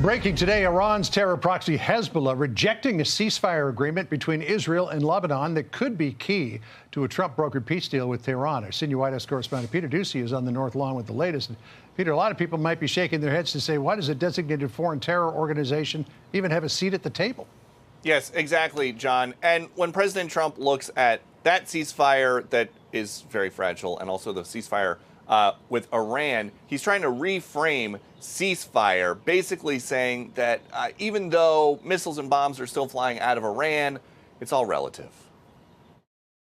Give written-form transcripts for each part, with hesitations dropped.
Breaking today, Iran's terror proxy Hezbollah rejecting a ceasefire agreement between Israel and Lebanon that could be key to a Trump-brokered peace deal with Tehran. Our senior White House correspondent Peter Doocy is on the North Lawn with the latest. Peter, a lot of people might be shaking their heads to say, why does a designated foreign terror organization even have a seat at the table? Yes, exactly, John. And when President Trump looks at that ceasefire that is very fragile and also the ceasefire with Iran, he's trying to reframe ceasefire, basically saying that even though missiles and bombs are still flying out of Iran, it's all relative.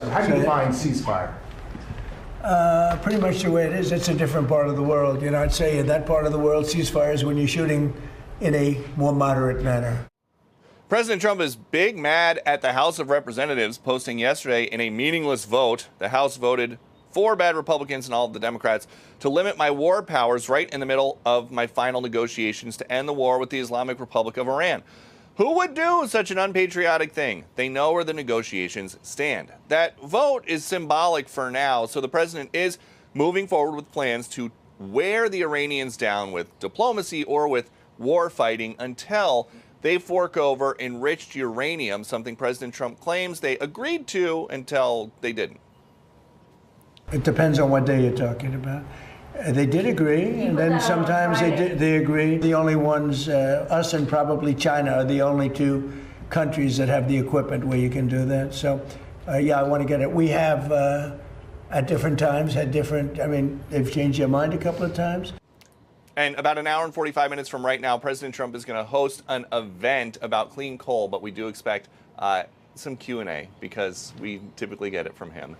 How do you define ceasefire? Pretty much the way it is. It's a different part of the world. You know, I'd say in that part of the world, ceasefire is when you're shooting in a more moderate manner. President Trump is big mad at the House of Representatives, posting yesterday in a meaningless vote. The House voted 4 bad Republicans and all of the Democrats to limit my war powers right in the middle of my final negotiations to end the war with the Islamic Republic of Iran. Who would do such an unpatriotic thing? They know where the negotiations stand. That vote is symbolic for now, so the president is moving forward with plans to wear the Iranians down with diplomacy or with war fighting until they fork over enriched uranium, something President Trump claims they agreed to until they didn't. It depends on what day you're talking about. They did agree, and then sometimes they agree. The only ones, us and probably China, are the only 2 countries that have the equipment where you can do that. So, yeah, I want to get it. We have, at different times, had different, I mean, they've changed their mind a couple of times. And about an hour and 45 minutes from right now, President Trump is going to host an event about clean coal, but we do expect some Q&A because we typically get it from him.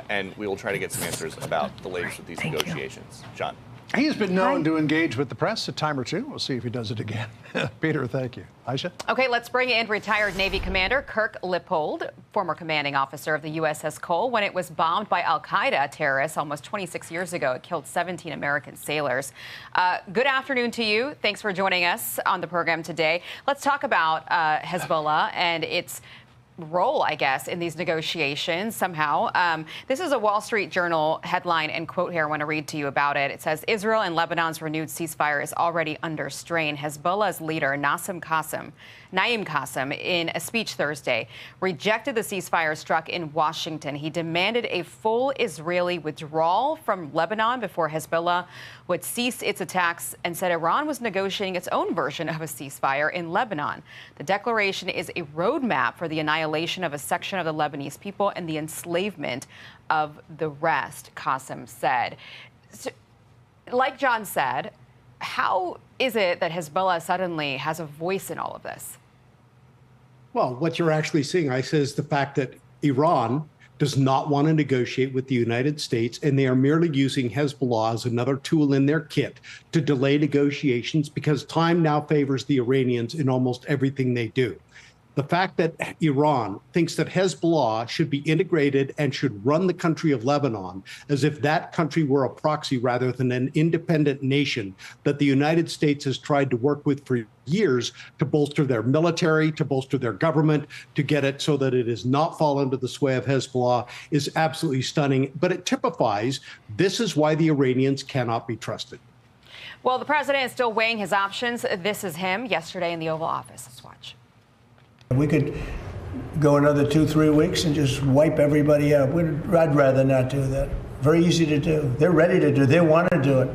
And we will try to get some answers about the latest with these negotiations. John. He has been known to engage with the press a time or two. We'll see if he does it again. Peter, thank you. Aisha? Okay, let's bring in retired Navy Commander Kirk Lippold, former commanding officer of the USS Cole. When it was bombed by al-Qaeda terrorists almost 26 years ago, it killed 17 American sailors. Good afternoon to you. Thanks for joining us on the program today. Let's talk about Hezbollah and its role, I guess, in these negotiations somehow. This is a Wall Street Journal headline and quote here. I want to read to you about it. It says, Israel and Lebanon's renewed ceasefire is already under strain. Hezbollah's leader, Naim Qassem, in a speech Thursday, rejected the ceasefire struck in Washington. He demanded a full Israeli withdrawal from Lebanon before Hezbollah would cease its attacks and said Iran was negotiating its own version of a ceasefire in Lebanon. The declaration is a roadmap for the annihilation of a section of the Lebanese people and the enslavement of the rest, Qassem said. So, like John said, how is it that Hezbollah suddenly has a voice in all of this? Well, what you're actually seeing, is the fact that Iran does not want to negotiate with the United States, and they are merely using Hezbollah as another tool in their kit to delay negotiations because time now favors the Iranians in almost everything they do. The fact that Iran thinks that Hezbollah should be integrated and should run the country of Lebanon as if that country were a proxy rather than an independent nation that the United States has tried to work with for years to bolster their military, to bolster their government, to get it so that it does not fall under the sway of Hezbollah is absolutely stunning. But it typifies this is why the Iranians cannot be trusted. Well, the president is still weighing his options. This is him yesterday in the Oval Office. Let's watch. We could go another 2-3 weeks and just wipe everybody out. I'd rather not do that. Very easy to do. They're ready to do it. They want to do it.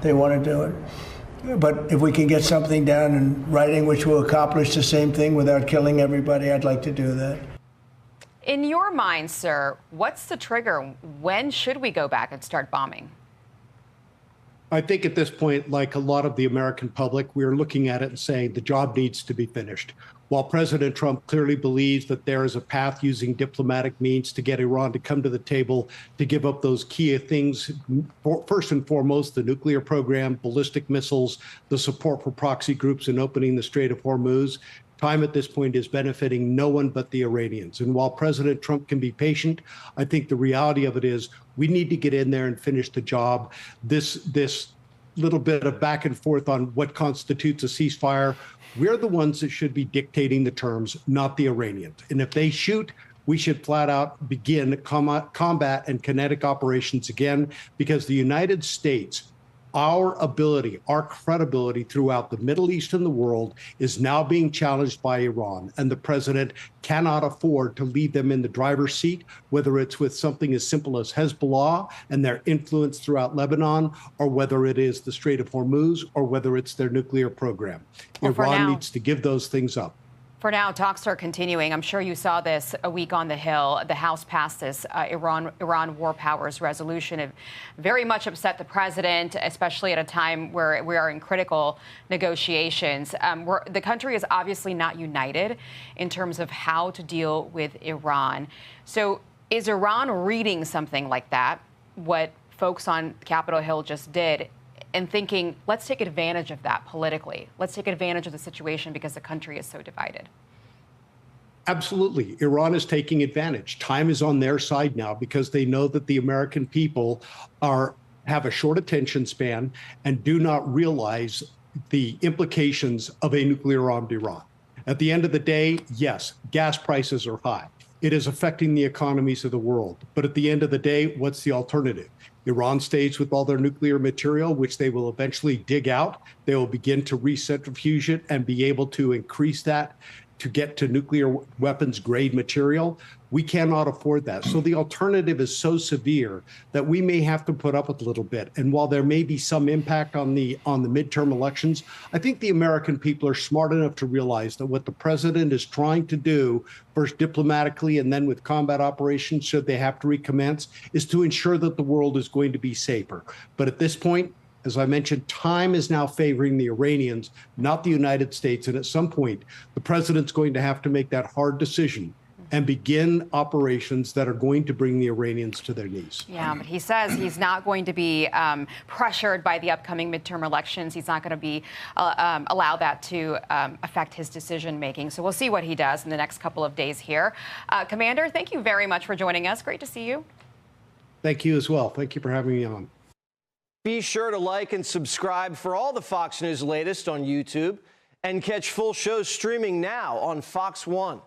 They want to do it. But if we can get something down in writing which will accomplish the same thing without killing everybody, I'd like to do that. In your mind, sir, what's the trigger? When should we go back and start bombing? I think at this point, like a lot of the American public, we're looking at it and saying the job needs to be finished. While President Trump clearly believes that there is a path using diplomatic means to get Iran to come to the table, to give up those key things, first and foremost, the nuclear program, ballistic missiles, the support for proxy groups and opening the Strait of Hormuz, time at this point is benefiting no one but the Iranians. And while President Trump can be patient, I think the reality of it is we need to get in there and finish the job. This little bit of back and forth on what constitutes a ceasefire, we're the ones that should be dictating the terms, not the Iranians. And if they shoot, we should flat out begin combat and kinetic operations again, because the United States our ability, our credibility throughout the Middle East and the world is now being challenged by Iran. And the president cannot afford to leave them in the driver's seat, whether it's with something as simple as Hezbollah and their influence throughout Lebanon, or whether it is the Strait of Hormuz, or whether it's their nuclear program. Well, Iran needs to give those things up. For now, talks are continuing. I'm sure you saw this a week on the Hill. The House passed this Iran War Powers resolution. It very much upset the president, especially at a time where we are in critical negotiations. The country is obviously not united in terms of how to deal with Iran. So is Iran reading something like that, what folks on Capitol Hill just did, and thinking, let's take advantage of that politically. Let's take advantage of the situation because the country is so divided. Absolutely. Iran is taking advantage. Time is on their side now because they know that the American people have a short attention span and do not realize the implications of a nuclear-armed Iran. At the end of the day, yes, gas prices are high. It is affecting the economies of the world. But at the end of the day, what's the alternative? Iran stays with all their nuclear material, which they will eventually dig out. They will begin to recentrifuge it and be able to increase that to get to nuclear weapons grade material. We cannot afford that. So the alternative is so severe that we may have to put up with a little bit. And while there may be some impact on the midterm elections, I think the American people are smart enough to realize that what the president is trying to do, first diplomatically and then with combat operations, should they have to recommence, is to ensure that the world is going to be safer. But at this point, as I mentioned, time is now favoring the Iranians, not the United States. And at some point, the president's going to have to make that hard decision and begin operations that are going to bring the Iranians to their knees. Yeah, but he says he's not going to be pressured by the upcoming midterm elections. He's not going to be allow that to affect his decision making. So we'll see what he does in the next couple of days here. Commander, thank you very much for joining us. Great to see you. Thank you as well. Thank you for having me on. Be sure to like and subscribe for all the Fox News latest on YouTube and catch full shows streaming now on Fox One.